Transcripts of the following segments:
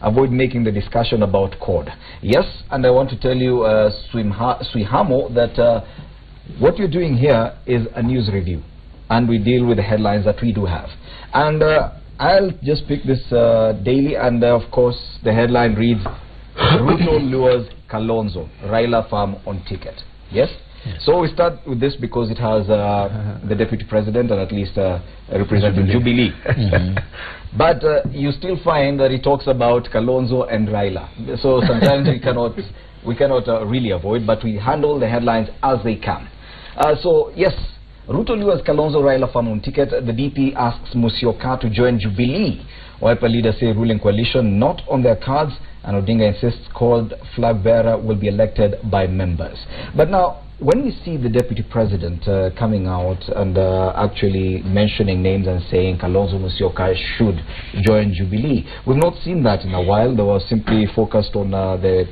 avoid making the discussion about CORD. Yes, and I want to tell you, Swihamo, that what you're doing here is a news review, and we deal with the headlines that we do have. And I'll just pick this daily, and of course the headline reads, Ruto lures Kalonzo, Raila farm on ticket. Yes? Yes. So we start with this because it has the deputy president and at least representing Jubilee. But you still find that it talks about Kalonzo and Raila. So sometimes we cannot really avoid, but we handle the headlines as they come. So yes, Ruto lures Kalonzo, Raila farm on ticket. The DP asks Musyoka to join Jubilee. Wiper leaders say ruling coalition not on their cards, and Odinga insists called flag bearer will be elected by members. But now, when we see the deputy president coming out and actually mentioning names and saying Kalonzo Musyoka should join Jubilee, we've not seen that in a while. They were simply focused on the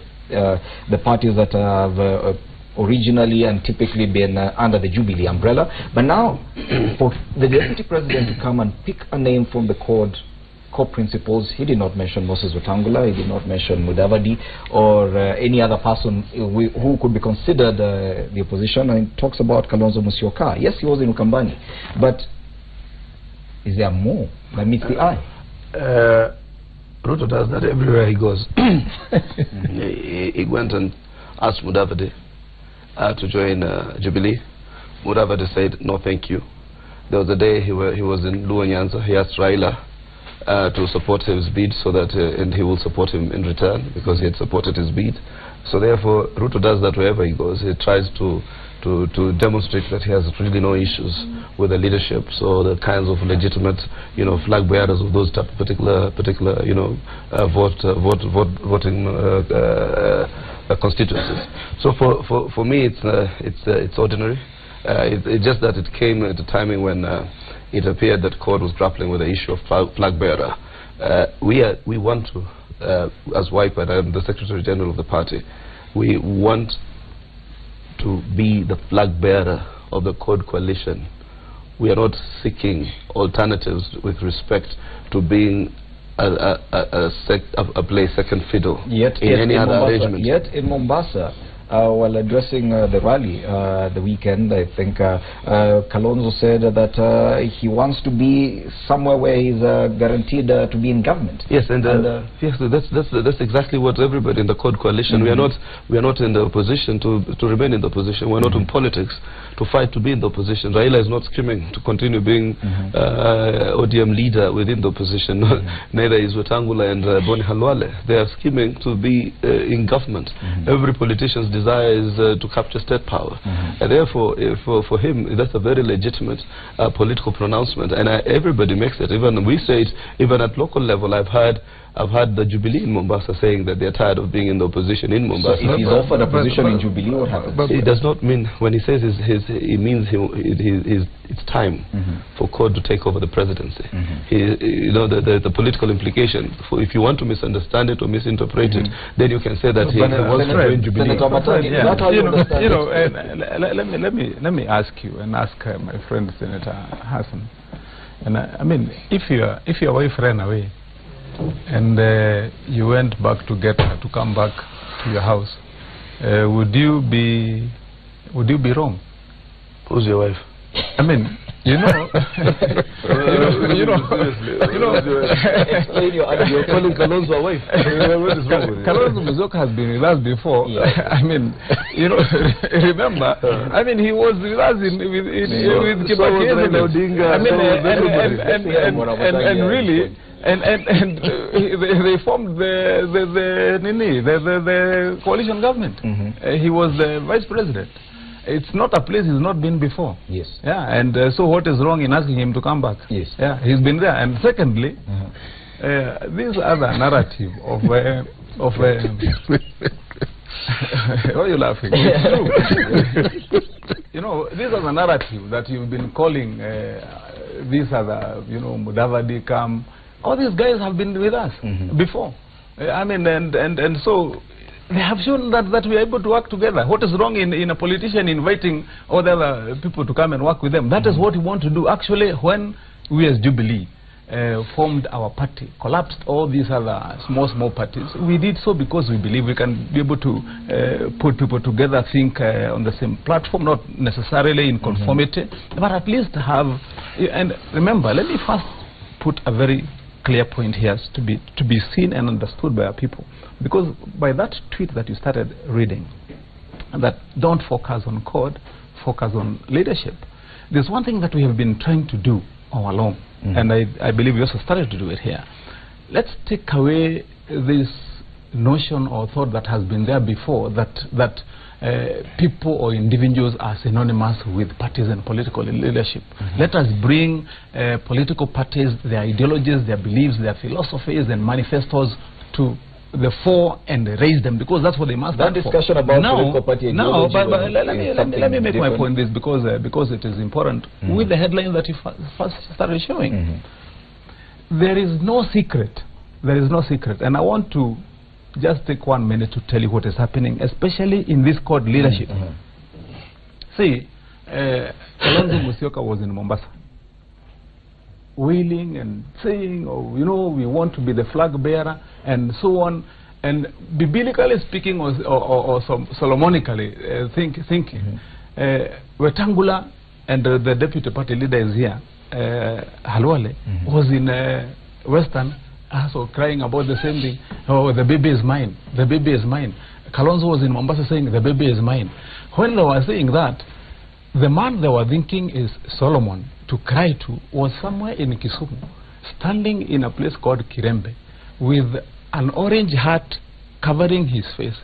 parties that have originally and typically been under the Jubilee umbrella. But now, for the deputy president to come and pick a name from the core principles, he did not mention Moses Wetangula, he did not mention Mudavadi or any other person who could be considered the opposition, and he talks about Kalonzo Musyoka. Yes, he was in Ukambani, but is there more that meets the eye? Ruto does that everywhere he goes. He went and asked Mudavadi to join Jubilee. Mudavadi said, no thank you. There was a day he was in Luo Nyanza, he asked Raila to support his bid, so that and he will support him in return because he had supported his bid. So therefore, Ruto does that wherever he goes. He tries to demonstrate that he has really no issues with the leadership. So the kinds of legitimate, flag bearers of those particular, voting constituencies. So for me, it's ordinary. It's just that it came at a timing when it appeared that CORD was grappling with the issue of flag bearer. We want to, as Wiper, and I'm the Secretary General of the party, we want to be the flag bearer of the CORD coalition. We are not seeking alternatives with respect to being a play second fiddle in any other arrangement. Yet in Mombasa, while addressing the rally the weekend, I think Kalonzo said that he wants to be somewhere where he's guaranteed to be in government. Yes, yes, that's exactly what everybody in the CORD coalition. We are not in the opposition to remain in the opposition. We're not in politics to fight to be in the opposition. Raila is not screaming to continue being ODM leader within the opposition. Neither is Wetangula and Bony Khalwale. They are scheming to be in government. Every politician's desire is to capture state power, and therefore for him that's a very legitimate political pronouncement, and everybody makes it. Even we say it even at local level. I've heard the Jubilee in Mombasa saying that they're tired of being in the opposition in Mombasa. So if he's offered a position in Jubilee, what happens? It does not mean, when he says it means it's time for CORD to take over the presidency. The political implication. If you want to misunderstand it or misinterpret it, then you can say that he wants to join Jubilee. Let me ask you and ask my friend Senator Hassan. And I mean, if your wife ran away and you went back to come back to your house, would you be wrong? Who's your wife? I mean, you're calling Kalonzo a wife. Kalonzo Musyoka has been with us before. I mean, remember, I mean, he was with us with Kimani. I mean, really. And they formed the coalition government. He was the vice president. It's not a place he's not been before. Yes. Yeah. And so what is wrong in asking him to come back? Yes. Yeah. He's been there. And secondly, this other narrative of why are you laughing? This is a narrative that you've been calling these other, Mudavadi, Kam. All these guys have been with us before. I mean, and so they have shown that we are able to work together. What is wrong in a politician inviting all the other people to come and work with them? That is what we want to do. Actually, when we as Jubilee formed our party, collapsed all these other small parties. We did so because we believe we can be able to put people together, think on the same platform, not necessarily in conformity, but at least have. And remember, let me first put a very clear point here to be seen and understood by our people, because by that tweet that you started reading, that don't focus on code, focus on leadership, there's one thing that we have been trying to do all along, and I believe we also started to do it here. Let's take away this notion or thought that has been there before, that people or individuals are synonymous with parties and political leadership. Let us bring political parties, their ideologies, their beliefs, their philosophies and manifestos to the fore and raise them, because that's what they must stand for. That discussion about political party ideology. Let me make my point this, because it is important with the headline that you first started showing. There is no secret. There is no secret, and I want to just take 1 minute to tell you what is happening, especially in this code leadership. See, Kalonzo Musyoka was in Mombasa, wailing and saying, oh, you know, we want to be the flag bearer and so on. And biblically speaking, or Solomonically thinking, Wetangula and the deputy party leader is here, Khalwale, was in Western, also crying about the same thing. Oh, the baby is mine. The baby is mine. Kalonzo was in Mombasa saying, the baby is mine. When they were saying that, the man they were thinking is Solomon to cry to was somewhere in Kisumu, standing in a place called Kirembe, with an orange hat covering his face.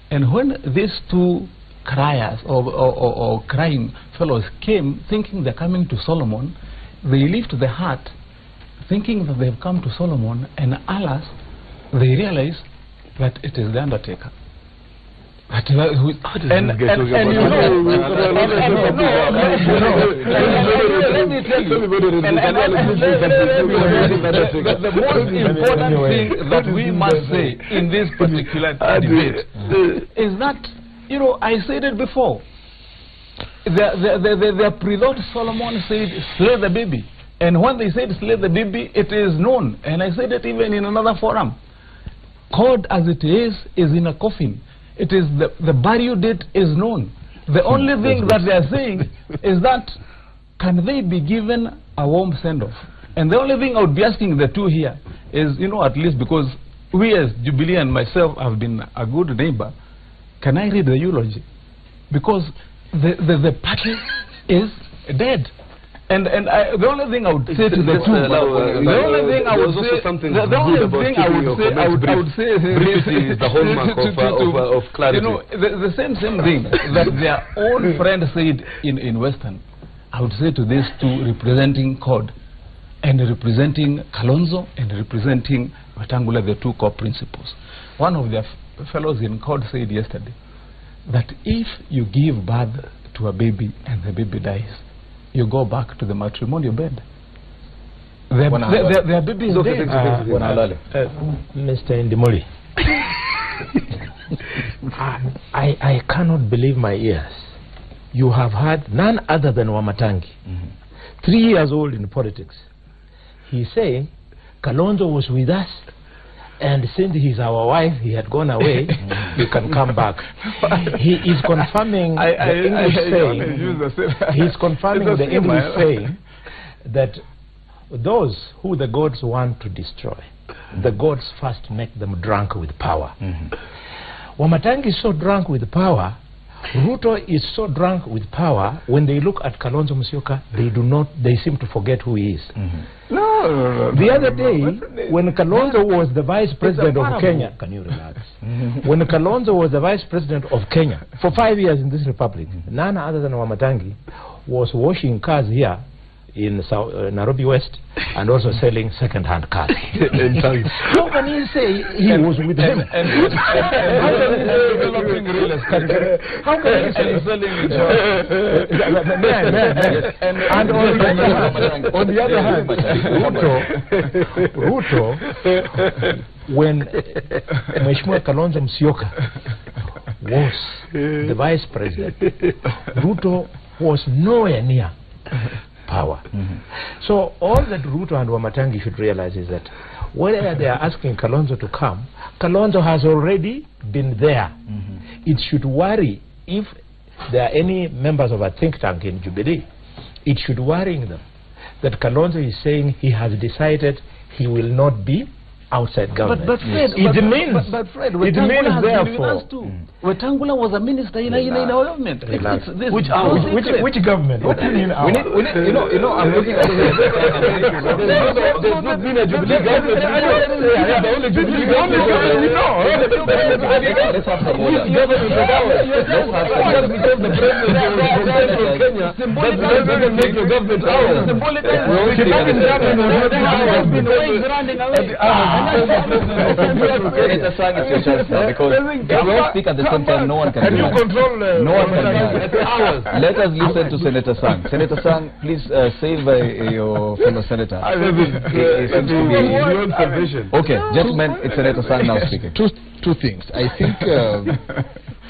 And when these two criers or crying fellows came, thinking they're coming to Solomon, they lift the hat, thinking that they've come to Solomon, and alas, they realize that it is the undertaker. Let me tell you, the most important thing that we must say in this particular debate is that, you know, I said it before, the pre-Lord Solomon said, slay the baby. And when they said slay the baby, it is known. And I said it even in another forum. God as it is in a coffin. It is the burial date is known. The only thing that they are saying is that, can they be given a warm send-off? And the only thing I would be asking the two here is, you know, at least because we as Jubilee and myself have been a good neighbor, can I read the eulogy? Because the party is dead. And the only thing I would say to the two, the only thing I would say, brevity is the hallmark of clarity. You know, the same thing that their own friend said in Western, I would say to these two representing CORD and representing Kalonzo and representing Wetangula, the two core principles. One of their fellows in CORD said yesterday that if you give birth to a baby and the baby dies, you go back to the matrimonial bed. Their baby is dead. Mr. Ndimoli, I cannot believe my ears. You have had none other than Wamatangi, 3 years old in politics. He's saying Kalonzo was with us, and since he's our wife, he had gone away, you can come back. He is confirming the English saying, he's confirming the English saying that those who the gods want to destroy, the gods first make them drunk with power. Wamatangi is so drunk with power, Ruto is so drunk with power, when they look at Kalonzo Musyoka, they seem to forget who he is. The other day, when Kalonzo was the vice president of Kenya, can you relax? When Kalonzo was the vice president of Kenya, for 5 years in this republic, none other than Wamatangi was washing cars here in Nairobi West, and also selling second-hand cars. How can you say he was with him? How can you say selling and on the other hand, Ruto, when Mheshimiwa Kalonzo Musyoka was the vice president, Ruto was nowhere near power. So all that Ruto and Wamatangi should realize is that whether they are asking Kalonzo to come, Kalonzo has already been there. It should worry, if there are any members of a think tank in Jubilee, it should worry them that Kalonzo is saying he has decided he will not be outside government. But Fred, it means therefore Wetangula was a minister in our government. Which government? What do you mean? I'm looking at there's not been a Jubilee government. The only Jubilee government let's have some order. Just because the president was from Kenya, that doesn't make your government ours. Senator Sang, it's your chance now, because if you all speak at the same time, no one can do that. No one can do that. Let us listen to Senator Sang. Senator Sang, please save your fellow senator. Okay, gentlemen, it's Senator Sang now speaking. Two things. I think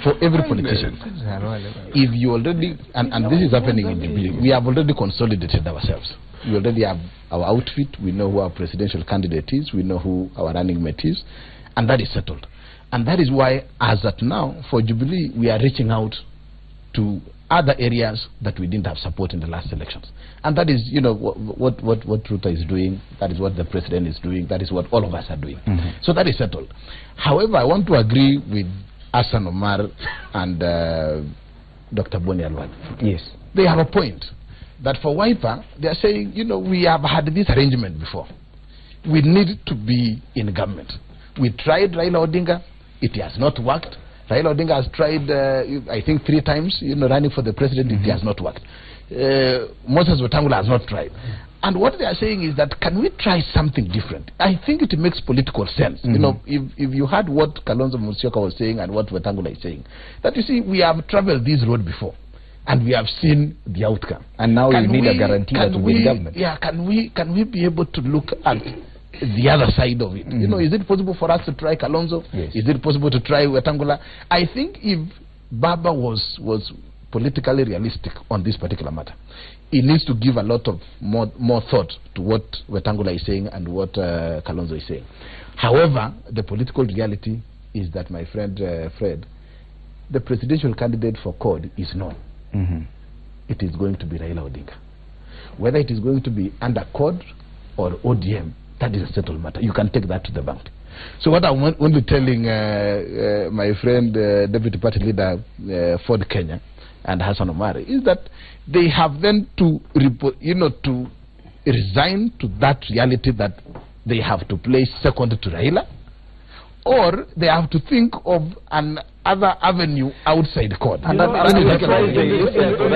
for every politician, if you already, and this is happening in Jubilee, we have already consolidated ourselves. We already have our outfit, we know who our presidential candidate is, we know who our running mate is, and that is settled. And that is why, as at now, for Jubilee, we are reaching out to other areas that we didn't have support in the last elections. And that is, you know, what Ruto is doing, that is what the president is doing, that is what all of us are doing. So that is settled. However, I want to agree with Hassan, Omar, and Dr. Bony. Yes. They have a point. That for Wiper, they are saying, you know, we have had this arrangement before. We need to be in government. We tried Raila Odinga, it has not worked. Raila Odinga has tried, I think 3 times, you know, running for the president, it has not worked. Moses Wetangula has not tried. And what they are saying is that, can we try something different? I think it makes political sense. You know, if you heard what Kalonzo Musyoka was saying and what Wetangula is saying, that you see, we have traveled this road before. And we have seen the outcome. And now you need a guarantee that will be government. Yeah, can we be able to look at the other side of it? You know, is it possible for us to try Kalonzo? Yes. Is it possible to try Wetangula? I think if Baba was politically realistic on this particular matter, he needs to give a lot of more thought to what Wetangula is saying and what Kalonzo is saying. However, the political reality is that, my friend Fred, the presidential candidate for CORD is known. It is going to be Raila Odinga. Whether it is going to be under CORD or ODM, that is a settled matter. You can take that to the bank. So what I'm only telling my friend Deputy Party Leader Ford Kenya and Hassan Omar is that they have then to to resign to that reality that they have to place second to Raila, or they have to think of an other avenue outside court. And in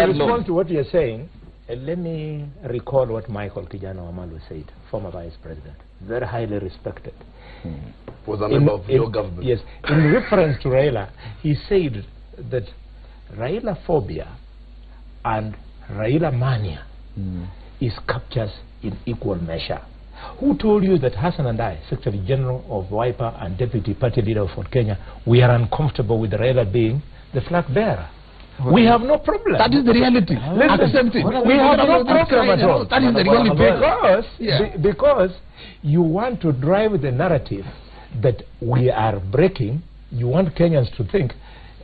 response to what you're saying, let me recall what Michael Kijana Wamalu said, former vice president, very highly respected. Was a member of your government. Yes, in reference to Raila, he said that Raila phobia and Raila mania is captures in equal measure. Who told you that Hassan and I, Secretary General of Wiper and Deputy Party Leader of Fort Kenya, we are uncomfortable with Raila being the flag bearer? We have no problem. That is the reality. Listen, we have no problem at all. That is the reality. Because you want to drive the narrative that we are breaking. You want Kenyans to think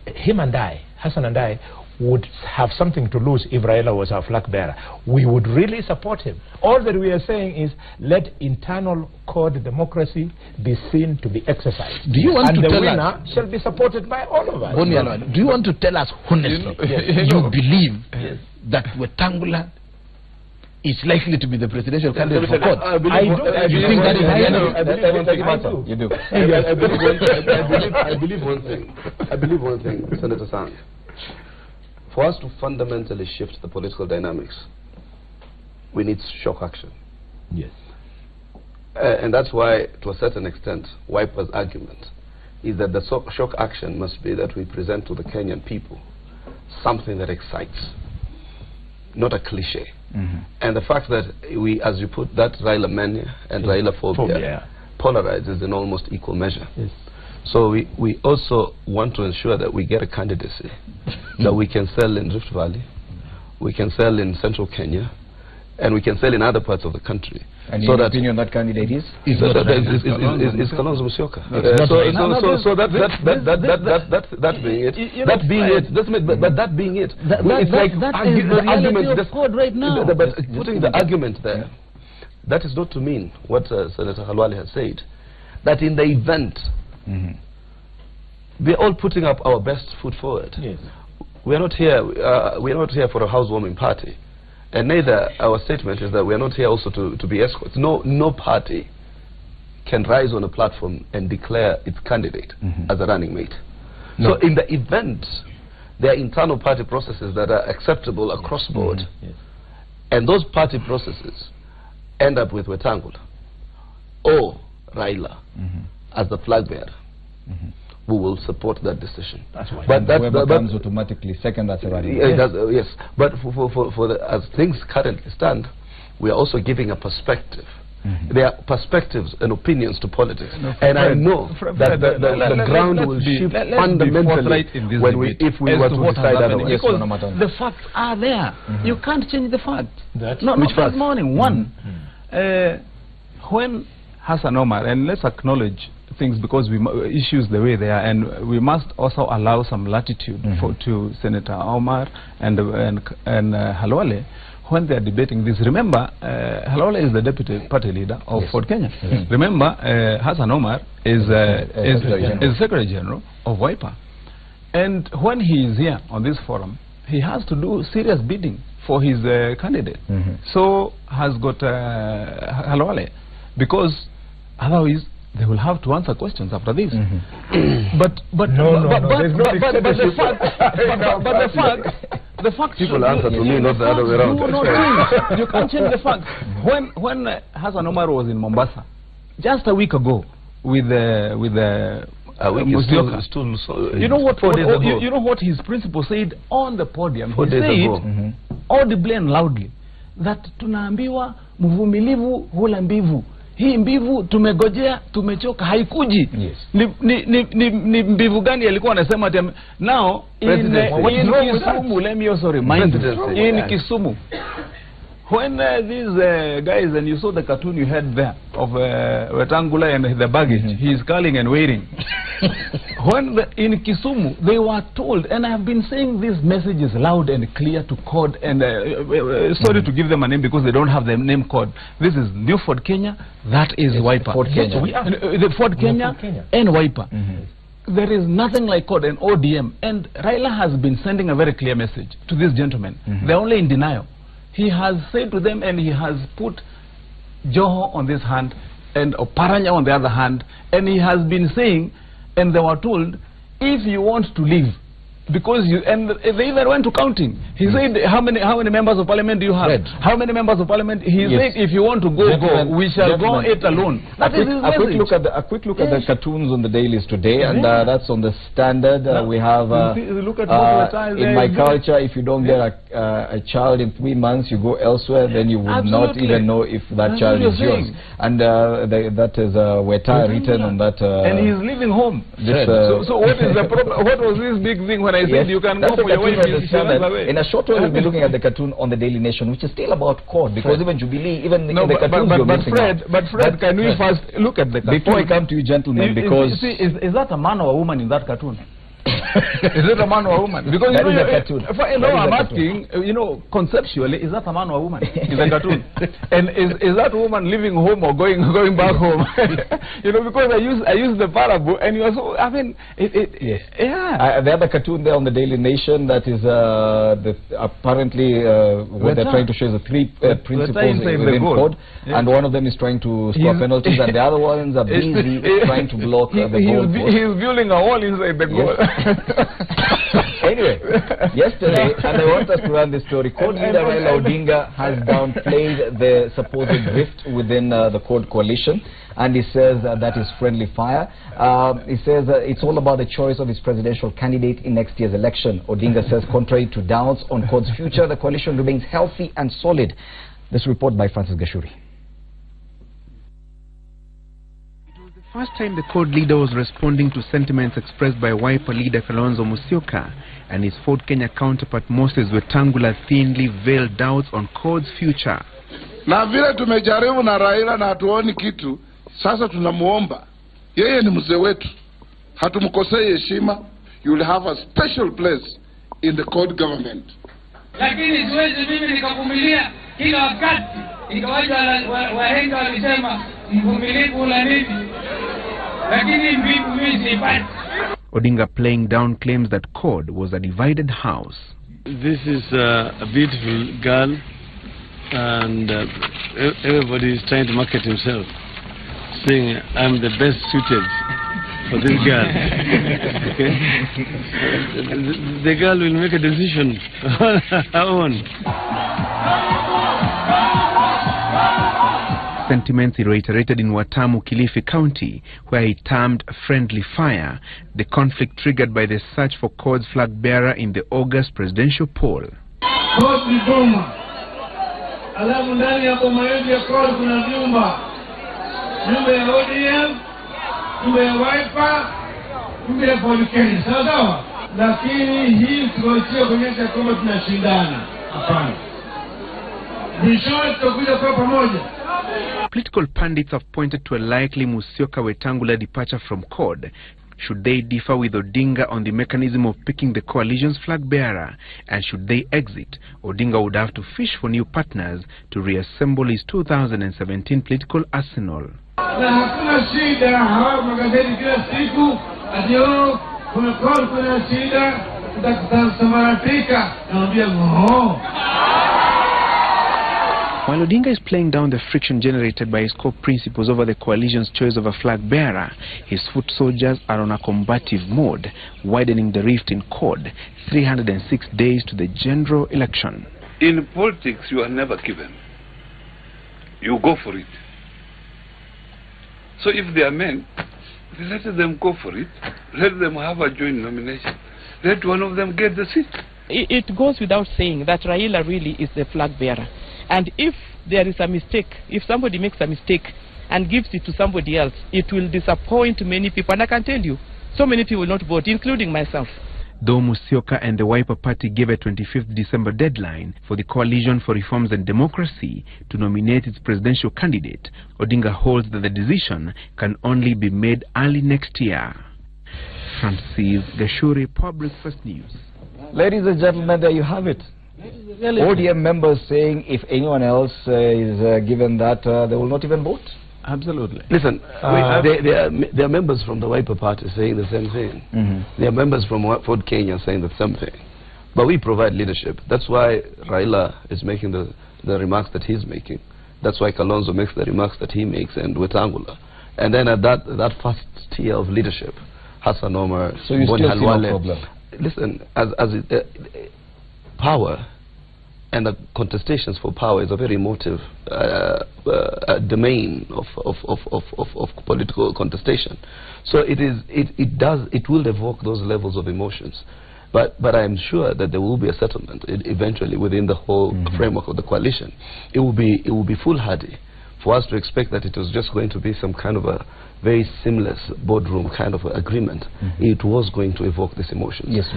him and I, Hassan and I, would have something to lose if Raila was our flag bearer. We would really support him. All that we are saying is let internal code democracy be seen to be exercised. Do you want and to the tell winner us, shall be supported by all of us. Bony, do you want to tell us honestly you believe that Wetangula is likely to be the presidential candidate for CORD? I do. You think that is reality? You do. I believe one thing, Senator Sang. For us to fundamentally shift the political dynamics, we need shock action. Yes. And that's why, to a certain extent, Wiper's argument is that the shock action must be that we present to the Kenyan people something that excites, not a cliche. And the fact that we, as you put, that Raila mania and Raila phobia polarizes in almost equal measure. Yes. So we also want to ensure that we get a candidacy that we can sell in Rift Valley, we can sell in central Kenya, and we can sell in other parts of the country. And so in your that opinion, that candidate is Kalonzo Musyoka. That being it, that being it, but that being it, it's like the argument right now. But putting the argument there, that is not to mean what Senator Khalwale has said, that in the event we are all putting up our best foot forward. Yes. We are not here. We are not here for a housewarming party. And neither our statement is that we are not here also to be escorts. No party can rise on a platform and declare its candidate as a running mate. No. So in the event there are internal party processes that are acceptable across board, and those party processes end up with Wetangula or Raila as the flag bearer, we will support that decision. That's why. But whoever comes automatically second, that's a running. Yes, but as things currently stand, we are also giving a perspective. There are perspectives and opinions to politics, and I know that the ground will shift fundamentally if we were to decide otherwise. Because the facts are there. You can't change the facts. Not this morning. One, when Hassan Omar, and let's acknowledge things because we issues the way they are, and we must also allow some latitude to Senator Omar and Khalwale when they are debating this. Remember, Khalwale is the deputy party leader of Ford Kenya. Remember, Hassan Omar is Secretary General of Wiper, and when he is here on this forum, he has to do serious bidding for his candidate. So has got Khalwale, because otherwise they will have to answer questions after this. But the fact people answer to me, not the other way around. You can't change the facts. When Hassan Omar was in Mombasa just a week ago with Musyoka, you know what? You know what his principal said on the podium? He said audibly and loudly that tunaambiwa mvumilivu hula mbivu. Hii mbivu tumegojea, tumechoka, haikuji. Ni mbivu gani alikuwa anasema? Now in Kisumu, let me also remind you, in Kisumu, when these guys, and you saw the cartoon you had there of Wetangula and the baggage, he's calling and waiting. When in Kisumu, they were told, and I have been saying these messages loud and clear to CORD, and sorry to give them a name because they don't have the name CORD. This is New Ford Kenya, that is Wiper. Ford Kenya. The Ford Kenya and Wiper. There is nothing like CORD and ODM. And Raila has been sending a very clear message to these gentlemen. They're only in denial. He has said to them, and he has put Joho on this hand and Oparanya on the other hand, and he has been saying, and they were told, if you want to leave, because you, and they even went to counting. He said, how many members of parliament do you have? How many members of parliament? He said, if you want to go, we shall go it alone. That is his message. A quick look at the cartoons on the dailies today, and that's on the Standard. We have look at in my culture, if you don't get a child in 3 months, you go elsewhere, then you would not even know if that child is yours. And that is Weta written on that. And he's leaving home. So what is the problem? What was this big thing when I said you can go for your wife? In a short while, we'll be looking at the cartoon on the Daily Nation, which is still about CORD, because even Jubilee, even in the cartoons you're missing out. But Fred, can we first look at the cartoon? Before I come to you, gentlemen, because... Is that a man or a woman in that cartoon? Is it a man or a woman? Because that is a cartoon. I'm asking, conceptually, is that a man or a woman in the cartoon? And is that woman leaving home or going back home? Because I use the parable, and you are so. I mean, the other cartoon there on the Daily Nation, that is apparently what they're trying to show is the three principles within CORD, and one of them is trying to score penalties, and the other ones are busy trying to block the goal. He's building a wall inside the goal. Anyway, yesterday, and I want us to run this story, CORD leader Raila Odinga has downplayed the supposed rift within the CORD coalition, and he says that is friendly fire. He says it's all about the choice of his presidential candidate in next year's election. Odinga says contrary to doubts on CORD's future, the coalition remains healthy and solid. This report by Francis Gashuri. First time the CORD leader was responding to sentiments expressed by Wiper leader Kalonzo Musyoka and his Ford Kenya counterpart Moses Wetangula thinly veiled doubts on CORD's future. Na vile tumejaribu na Raila na hatuoni kitu, sasa tunamuomba. Yeye ni mzee wetu. Hatumkosei heshima. You will have a special place in the court government. Lakini siwezi mimi nikavumilia kila wakati. Ingawaja wahenga walisema mvumilivu ula nini. Lakini mbivu mimi sipati. Odinga playing down claims that CORD was a divided house. This is a beautiful girl, and everybody is trying to market himself, saying I'm the best suited for this girl. Okay? The girl will make a decision on her own. Sentiments he reiterated in Watamu, Kilifi County, where he termed friendly fire the conflict triggered by the search for CORD's flag bearer in the August presidential poll. Alafu ndani ya boma yetu ya CORD kuna vyumba. Nyumba ya ODM, nyumba ya Wiper, nyumba ya Polykeni. Sawa? Lakini hii sio kuonyesha kwamba tunashindana. Hapana. Mwishowe tutakuja kwa pamoja. Political pundits have pointed to a likely Musyoka Wetangula departure from CORD should they differ with Odinga on the mechanism of picking the coalition's flag bearer, and should they exit, Odinga would have to fish for new partners to reassemble his 2017 political arsenal. Na hakuna shida hawa magazeti kila siku adio kuna CORD kuna shida tutasambaratika naambia ngo. While Odinga is playing down the friction generated by his core principles over the coalition's choice of a flag bearer, his foot soldiers are on a combative mode, widening the rift in CORD 306 days to the general election. In politics, you are never given. You go for it. So if they are men, let them go for it. Let them have a joint nomination. Let one of them get the seat. It goes without saying that Raila really is the flag bearer. And if there is a mistake, if somebody makes a mistake and gives it to somebody else, it will disappoint many people. And I can tell you, so many people will not vote, including myself. Though Musyoka and the Wiper Party gave a 25th December deadline for the Coalition for Reforms and Democracy to nominate its presidential candidate, Odinga holds that the decision can only be made early next year. Francis Gashuri, Public First News. Ladies and gentlemen, there you have it. ODM members saying if anyone else is given that, they will not even vote. Absolutely. Listen, there are members from the Wiper Party saying the same thing. There are members from Ford Kenya saying the same thing. But we provide leadership. That's why Raila is making the remarks that he's making. That's why Kalonzo makes the remarks that he makes, and Wetangula. And then at that first tier of leadership, Hassan, Omar, so Bony, Khalwale. No problem. Listen, power and the contestations for power is a very emotive domain of political contestation. So it will evoke those levels of emotions. But I am sure that there will be a settlement eventually within the whole framework of the coalition. It will be foolhardy for us to expect that it was just going to be some kind of a very seamless boardroom kind of agreement. It was going to evoke these emotions. Yes,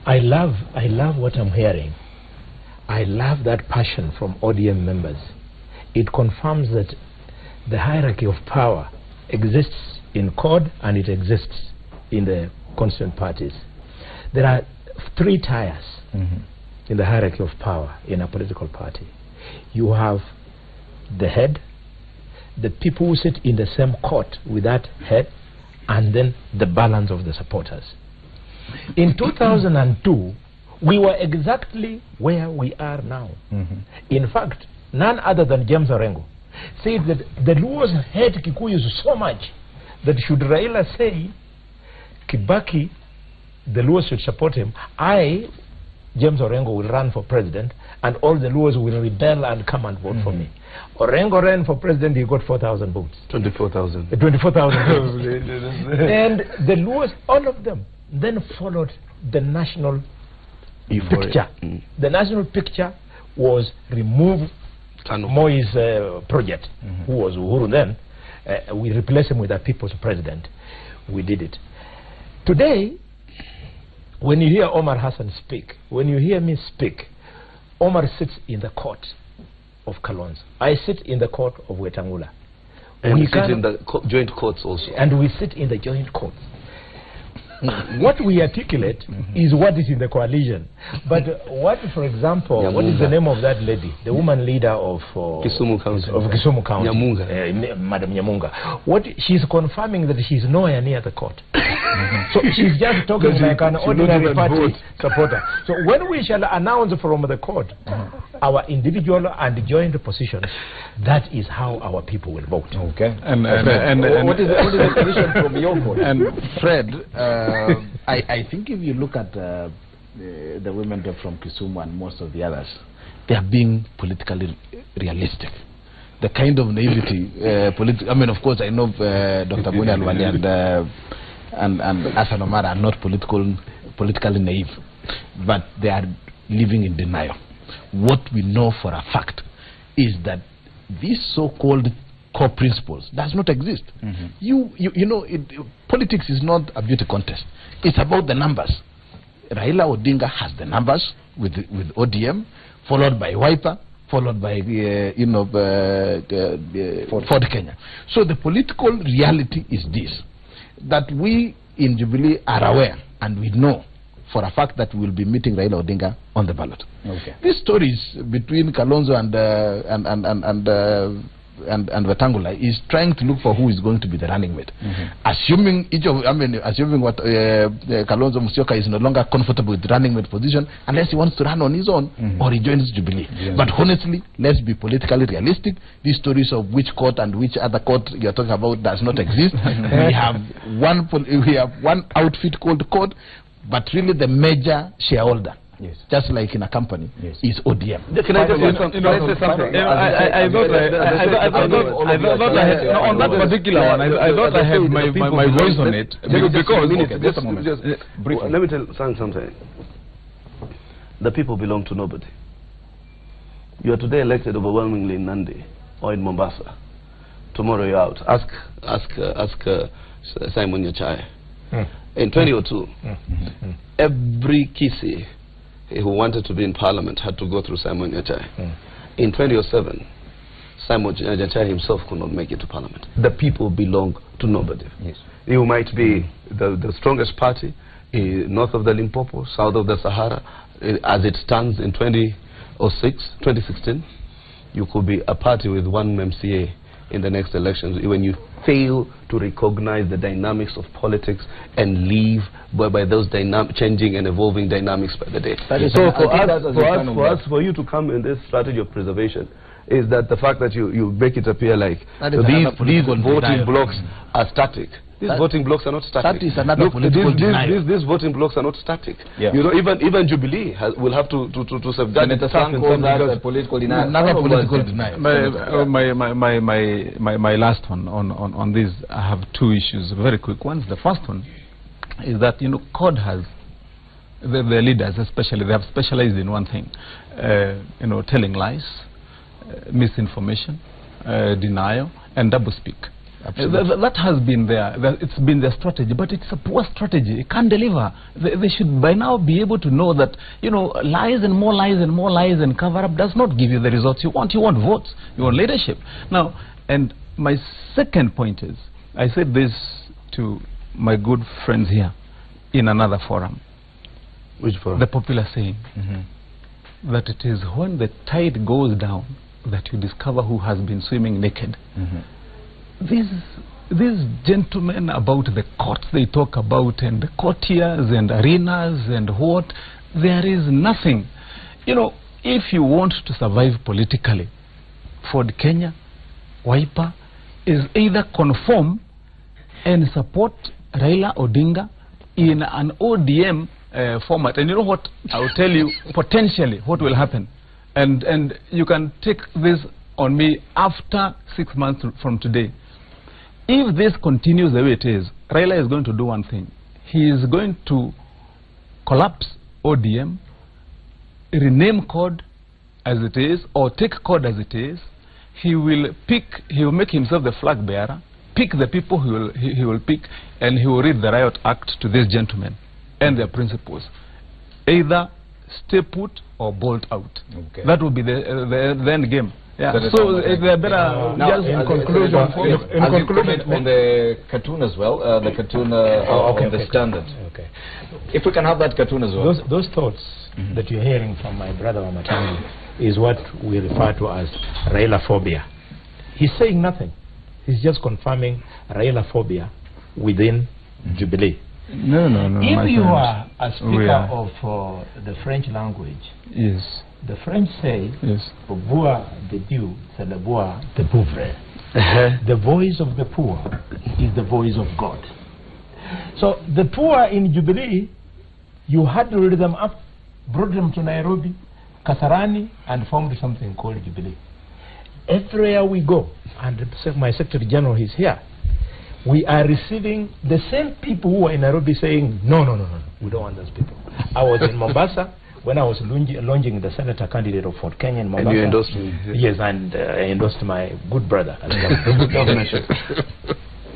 I love what I'm hearing. I love that passion from ODM members. It confirms that the hierarchy of power exists in CORD and it exists in the constituent parties. There are three tiers in the hierarchy of power in a political party. You have the head, the people who sit in the same court with that head, and then the balance of the supporters. In 2002, we were exactly where we are now. In fact, none other than James Orengo said that the Luos hate Kikuyus so much that should Raila say Kibaki, the Luos should support him, James Orengo, will run for president, and all the Luos will rebel and come and vote for me. Orengo ran for president, he got 4,000 votes. 24,000. 24,000 votes. And the Luos, all of them, then followed the national picture. The national picture was remove Moi's project, who was Uhuru then. We replaced him with a people's president. We did it. Today, when you hear Omar Hassan speak, when you hear me speak, Omar sits in the court of Kalonzo. I sit in the court of Wetangula. And we sit in the joint courts also. And we sit in the joint courts. What we articulate is what is in the coalition. But what, for example, Nyamunga. what is the name of that lady, the woman leader of Kisumu Council? Of Kisumu County, Nyamunga. Madam Nyamunga. What she's confirming that she's nowhere near the court. So she's just talking like an ordinary party supporter. So when we shall announce from the court our individual and joint positions, that is how our people will vote. Okay. And what is the position from your point? And Fred, I think if you look at the women from Kisumu and most of the others, they are being politically realistic. The kind of naivety, I mean, of course, I know Dr. Bony and Hassan Omar are not politically naive, but they are living in denial. What we know for a fact is that these so-called core principles does not exist. You know, politics is not a beauty contest. It's about the numbers. Raila Odinga has the numbers with ODM, followed by Wiper, followed by Ford Kenya. So the political reality is this, that we in Jubilee are aware and we know for a fact that we will be meeting Raila Odinga on the ballot. Okay. These stories between Kalonzo and Wetangula is trying to look for who is going to be the running mate. Assuming assuming what Kalonzo Musyoka is no longer comfortable with the running mate position unless he wants to run on his own or he joins Jubilee. But honestly, let's be politically realistic. These stories of which court and which other court you're talking about does not exist. we have one outfit called court, but really the major shareholder, just like in a company, is ODM. Can I just say something? I thought I had, on that particular one, I thought I had my voice on it. Because let me tell you something. The people belong to nobody. You are today elected overwhelmingly in Nandi or in Mombasa. Tomorrow you're out. Ask Simon Nyachai. In 2002, every Kisi who wanted to be in parliament had to go through Simon Nyachai. In 2007, Simon Nyachai himself could not make it to parliament. The people belong to nobody. You might be the strongest party north of the Limpopo, south of the Sahara. As it stands in 2016, you could be a party with one MCA in the next elections when you fail to recognize the dynamics of politics and live by those changing and evolving dynamics by the day. So for you to come in this strategy of preservation is that the fact that you make it appear like these voting blocks are static. These voting blocks are not static. That is another political denial. These voting blocks are not static. You know, even Jubilee will have to safeguard it. Political denial. Another political denial. My last one on this, I have two issues, very quick ones. The first one is that, you know, CORD has, the leaders especially, they have specialized in one thing, you know, telling lies, misinformation, denial, and doublespeak. That has been it's been their strategy, but it's a poor strategy. It can't deliver. They should by now be able to know that, you know, lies and more lies and more lies and cover up does not give you the results you want. You want votes, you want leadership. Now, and my second point is, I said this to my good friends here in another forum. Which forum? The popular saying that it is when the tide goes down that you discover who has been swimming naked. These gentlemen about the courts they talk about and the courtiers and arenas and what, there is nothing. You know, if you want to survive politically, Ford Kenya, Wiper, is either conform and support Raila Odinga in an ODM format. And you know what, I will tell you potentially what will happen. And you can take this on me after 6 months from today. If this continues the way it is, Raila is going to do one thing. He is going to collapse ODM, rename CORD as it is, or take CORD as it is. He will make himself the flag bearer, pick the people he will pick, and he will read the Riot Act to these gentlemen and their principles. Either stay put or bolt out. That will be the end game. Yeah. So they're better. Now, just in conclusion, in conclusion on the cartoon as well, the cartoon on the Standard. Okay. If we can have that cartoon as well. Those thoughts that you're hearing from my brother Wamatangi is what we refer to as Raila phobia. He's saying nothing. He's just confirming Raila phobia within Jubilee. No. If you are a speaker of the French language, yes, the French say, yes, voix de Dieu, c'est la voix des pauvres. The voice of the poor is the voice of God. So the poor in Jubilee, you had to read them up, brought them to Nairobi, Kasarani, and formed something called Jubilee. Everywhere we go, and my Secretary General is here, we are receiving the same people who are in Nairobi saying, no, we don't want those people. I was in Mombasa when I was launching the senator candidate of Fort Kenya in Mombasa. And you endorsed me. Yes, and I endorsed my good brother as governorship.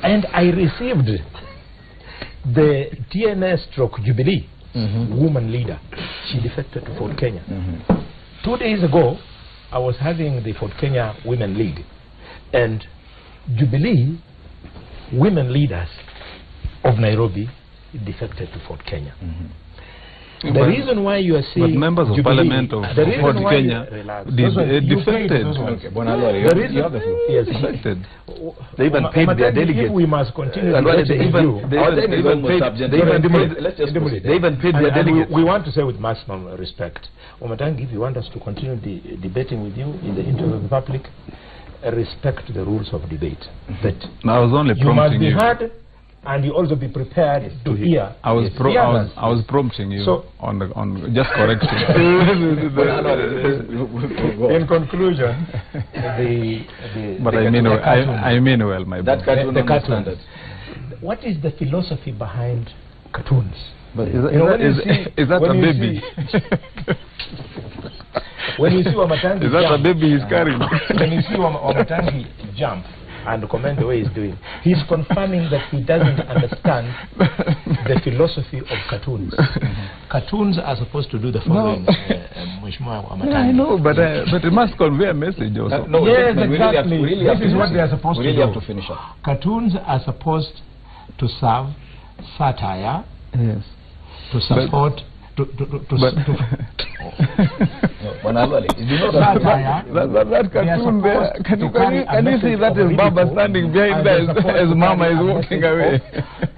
And I received the TNS stroke Jubilee woman leader. She defected to Fort Kenya. 2 days ago, I was having the Fort Kenya Women League, and Jubilee women leaders of Nairobi defected to Fort Kenya. The reason why you are seeing... But members of Parliament of Fort Kenya defected. Yes, defected. They even paid their delegates. We must continue. They even paid their delegates. We want to say with maximum respect, Wamatangi, if you want us to continue debating with you in the interest of the public, respect the rules of debate. That I was only you must prompting be you. heard, and you also be prepared to hear. I was prompting you on just correcting. In conclusion, but I mean well, my brother. The cartoons. What is the philosophy behind cartoons? But is that a baby? When you see Wamatangi is that jump, a baby he's carrying? When you see Wamatangi jump and comment the way he's doing, he's confirming that he doesn't understand the philosophy of cartoons. Cartoons are supposed to do the following. I know, but it must convey a message also. Yes, exactly. This is what they are supposed to do. We really have to finish up. Cartoons are supposed to serve satire, yes, to support... that cartoon there, can you see that is Baba standing behind there as Mama is walking away?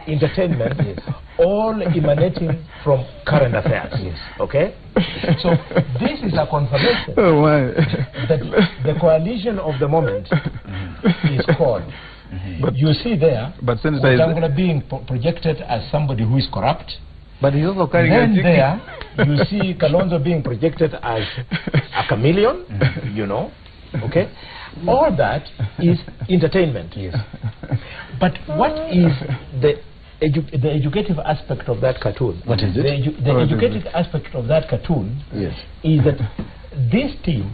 Entertainment, yes, all emanating from current affairs, yes. Okay? So this is a confirmation that the coalition of the moment is called. But you see there, Wetangula being projected as somebody who is corrupt. But he's also carrying then there, you see Kalonzo being projected as a chameleon, you know, okay? All that is entertainment. Yes. But what is the educative aspect of that cartoon? What is it? The educative aspect of that cartoon is that this team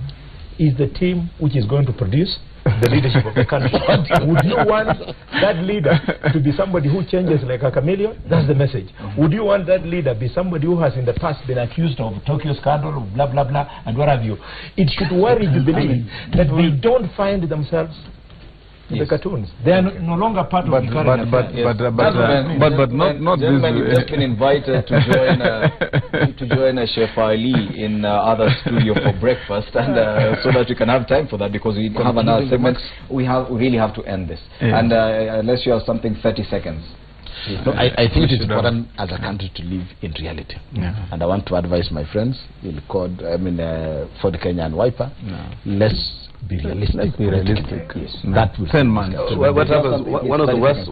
is the team which is going to produce the leadership of the country. Would you want that leader to be somebody who changes like a chameleon? That's the message. Would you want that leader be somebody who has in the past been accused of Tokyo scandal, blah, blah, blah, and what have you? It should worry Jubilee that they don't find themselves in the cartoons. They are no longer part of the current but not You've just been invited to join Chef Ali in other studio for breakfast, and so that we can have time for that, because we have another segment. We really have to end this, and unless you have something, 30 seconds. No, I think it is important as a country to live in reality, and I want to advise my friends in CORD, Ford Kenya and Wiper, let's be realistic. Yes. That 10 months. What happens? One of the worst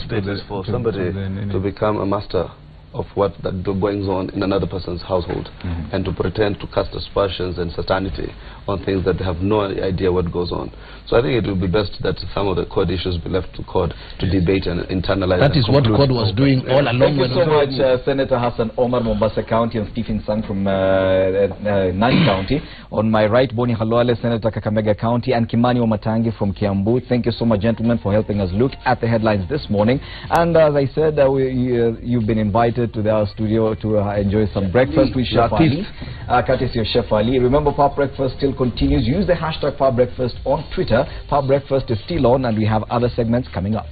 stages for somebody to become a master of what that goes on in another person's household, and to pretend to cast aspersions and certainty on things that they have no idea what goes on. So I think it would be best that some of the CORD issues be left to CORD to debate and internalize. That is what CORD was doing all along. Thank you so much, Senator Hassan, Omar, Mombasa County, and Stephen Sang from Nandi County. On my right, Bony, Khalwale, Senator Kakamega County, and Kimani Wamatangi from Kiambu. Thank you so much, gentlemen, for helping us look at the headlines this morning. And as I said, you've been invited invited to our studio to enjoy some breakfast with Chef Ali, courtesy of Chef Ali. Remember, Power Breakfast still continues. Use the hashtag Power Breakfast on Twitter. Power Breakfast is still on, and we have other segments coming up.